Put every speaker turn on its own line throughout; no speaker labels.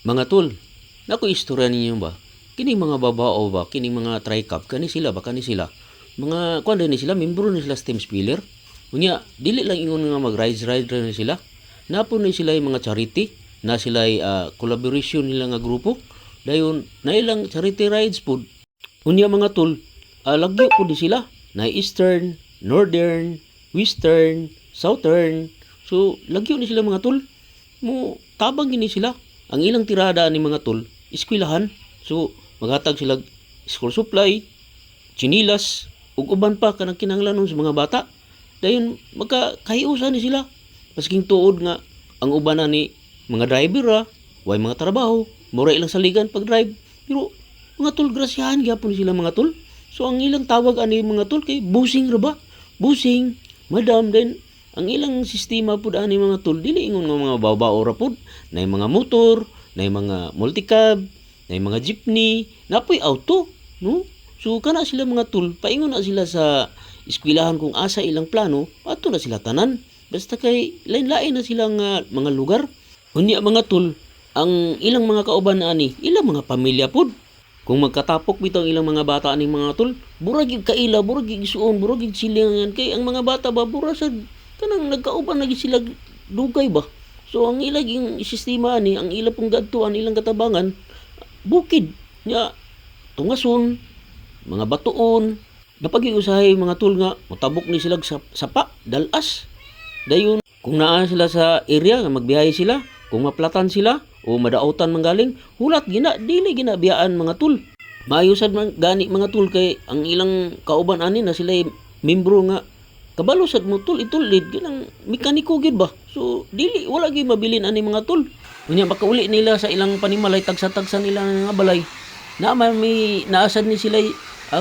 Mga tol, naku istorya ninyo ba? Kining mga babao ba, kining mga tri-cup, kani sila ba, kani sila? Mga, kuwan ni sila, membro ni sila Steam Spiller. Unya, dili lang ingon nga mag-ride na sila. Napo ni sila yung mga charity, na sila collaboration nila nga grupo. Dayon, na ilang charity rides po. Unya mga tol, lagyo po di sila. Na Eastern, Northern, Western, Southern. So, lagyo ni sila mga tol. Mo, tabang gini sila. Ang ilang tirada ni mga tol, eskwelahan. So, maghatag sila school supply, chinilas, ug uban pa kanang kinahanglanon sa mga bata. Dayon magkakahiusan ni sila. Masking tuod nga ang uban na ni mga driver way mga trabaho, mura ilang saligan pag drive. Pero mga tol grasyahan gyapon sila mga tol. So ang ilang tawag ani mga tol kay busing ra ba? Busing, madam then ang ilang sistema pud ani mga tol dili ingon nga mga babaw ra pud, nay mga motor, nay mga multicab, nay mga jeepney, napoy auto, no? So kana sila mga tol, paingon na sila sa eskwelahan kung asa ilang plano, ato na sila tanan. Basta kay lain-lain na silang mga lugar. Unya mga tol, ang ilang mga kauban ani, ilang mga pamilya pud. Kung magkatapok bitaw ilang mga bata aning mga tol, burag gyud kaila, burag gyud suon, burag gyud silingan kay ang mga bata ba burag sa kanang nagkauban lagi sila dugay ba. So ang ilang yung sistema ani, ang ilang pong gadtuan, ilang katabangan, bukid nya tungason, mga batuon, napag-iusahay mga tol nga motabok ni sila sa sapa, dalas. Dayon kung naa sila sa area nga magbiyahe sila, kung maplatan sila o madaotan manggaling, hulat gina dili ginabiyaan mga tol. Maayusad man gani mga tol kay ang ilang kauban ani na sila membro nga kabalo sad mo tol itulid ginang mekaniko gid ba. So dili wala gyud mabilin ani mga tol. Unya makauli nila sa ilang panimalay tagsa-tagsa nila nga balay. Na may naasad ni sila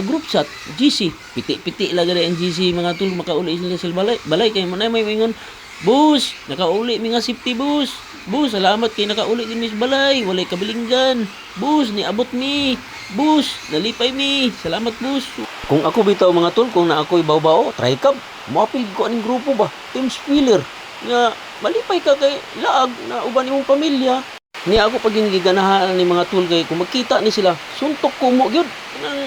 group chat GC piti-piti la gani ang GC mga tol makauli sila sa balay kay manay may ingon bus nakauli mi nga safety bus. Bus salamat kay nakauli din mi sa balay walay kabilinggan. Bus ni abot mi. Bus nalipay mi. Salamat bus. Kung ako bitaw mga tol kung na ako'y baw-baw tri-cup moapil ko aning grupo ba Team Spiller nga malipay ka kay laag na uban imong pamilya ni ako paging giganahan ni mga tol kay kung magkita ni sila suntok kumo gyud nang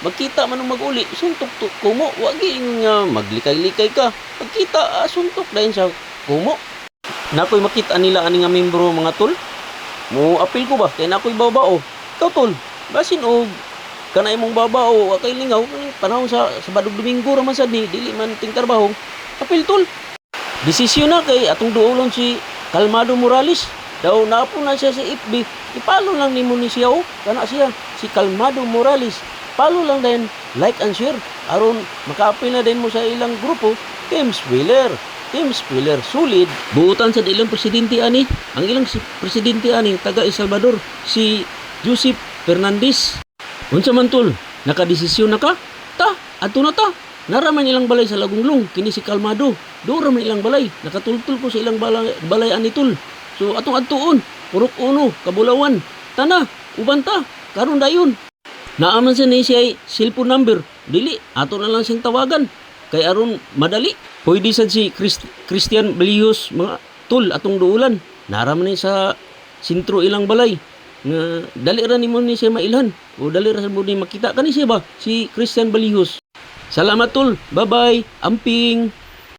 magkita man mag-uli suntok kumo wa gi nga maglikay-likay ka pagkita suntok dayon sa kumo nakoy makita nila ani nga membro mga tol mo apil ko ba kay nakoy baw-baw ikaw tol basin og kana imong babaw wa kay lingaw panahon sa Sabado Domingo ra man sad ni dili man ting trabaho apil tol desisyon na kay atong duolon si Calmado Morales daw naapo na siya sa FB ipalo lang nimo ni siya kana siya si Calmado Morales palo lang din like and share aron makaapil na din mo sa ilang grupo Team Spiller solid buutan sa ilang presidente ani ang ilang presidente ani taga El Salvador si Joseph Fernandez. Unsa man tol, nakadesisyon na ka? Adto na ta. Naraman ilang balay sa Lagunglong, kini si Calmado. Dora man ilang balay, nakatultul ko sa ilang balay ani tol. So atong adtuon, Purok Uno, Kabulawan. Tana, uban ta, karon dayon. Naaman sa ni siya cellphone number. Dili, ato na lang siyang tawagan. Kay aron madali. Pwede sad si Christian Belihos mga tol atong duulan. Naraman ni sa sentro ilang balay. Nga dali ra nimo ni siya mailhan o dali ra mo ni makita kani siya ba si Christian Balihos. Salamat tol, bye bye, amping.